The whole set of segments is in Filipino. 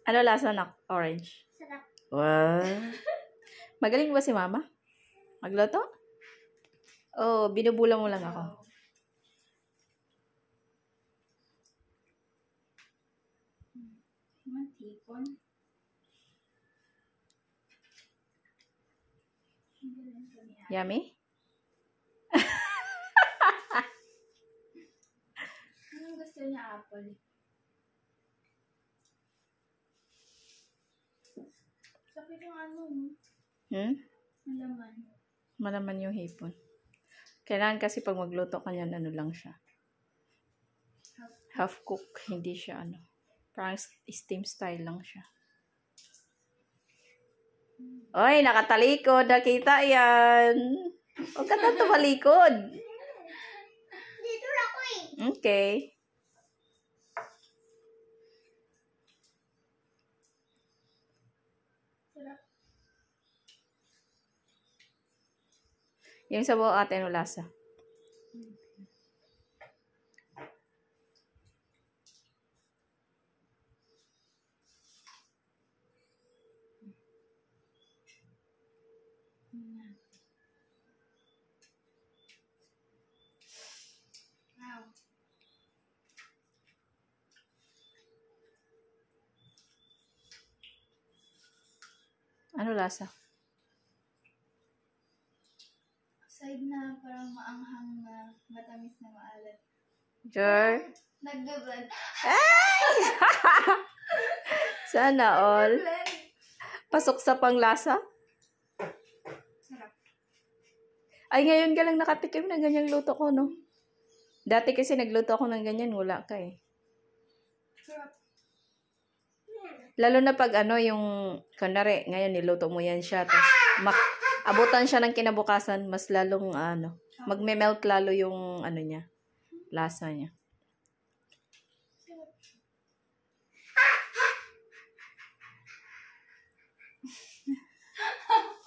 Ano lasa na? Orange. Sarap. Wow. Magaling ba si mama? Magluto? Oh, binubulang mo lang ako. Hipon. Yummy? Anong gusto niya, apple? Sakit yung ano, malaman. Malaman yung hipon. Kailangan kasi pag magluto ka niyan, ano lang siya. Half cook. Hindi siya ano. Parang steam style lang siya. Oy, nakatalikod. Nakita yan. Huwag ka na tumalikod. Dito na ako eh. Okay. Sarap. Yung sabaw ate, ano lasa? Wow. Ano lasa? Side na parang maanghang na matamis na maalat. Jor? Nagbe-blend. Sana all. Blend. Pasok sa panglasa? Sarap. Ay, ngayon ka lang nakatikim ng ganyang luto ko, no? Dati kasi nagluto ako ng ganyan, wala ka eh. Sarap. Lalo na pag ano, yung, kunwari, ngayon niluto mo yan siya, tapos abutan siya ng kinabukasan, mas lalong, ano, magme-melt lalo yung, ano niya, lasa niya.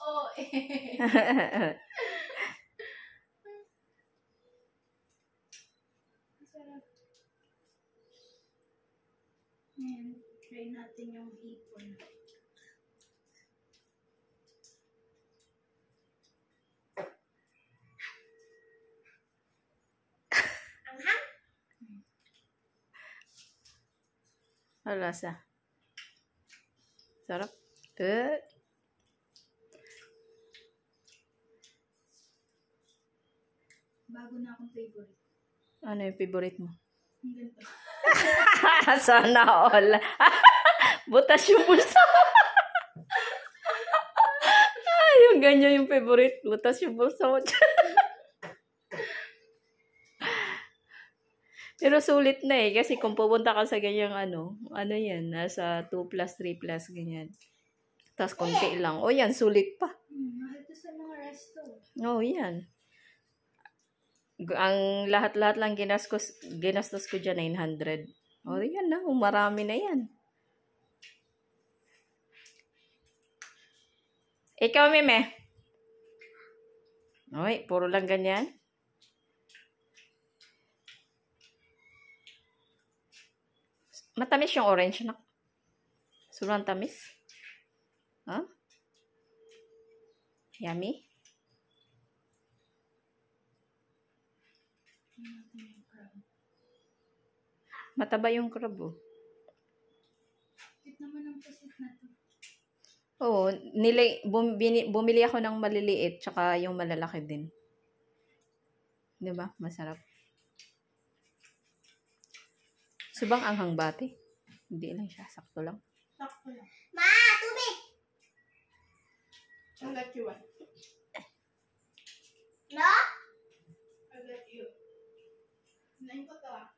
Oh, eh. Sarap. Ngayon, try natin yung hipon. Anghang? Ano lasa? Sarap. Bago na akong favorite. Ano yung favorite mo? Ang ganito. Sana all. Butas yung bulsa. Yung ganyan yung favorite. Butas yung bulsa mo. Pero sulit na eh. Kasi kung pupunta ka sa ganyang ano yan, nasa 2+, 3+, ganyan. Tapos konti lang. O yan, sulit pa. Mahal to sa mga resto. O yan. Ang lahat-lahat lang ginastos ko dyan, 900. O yan na, marami na yan. Ikaw, Mime. Oy, puro lang ganyan. Matamis yung orange na. Sobrang tamis. Huh? Yummy. Mataba yung crab, oh. Cute naman ang pusit na to. Oo, bumili ako ng maliliit tsaka yung malalaki din. 'Di ba? Masarap. Subang anghang bati. Hindi lang siya, sakto lang. Sakto lang. Ma, tubig! I'll let you one. No? I'll let you. Nain ko to ah.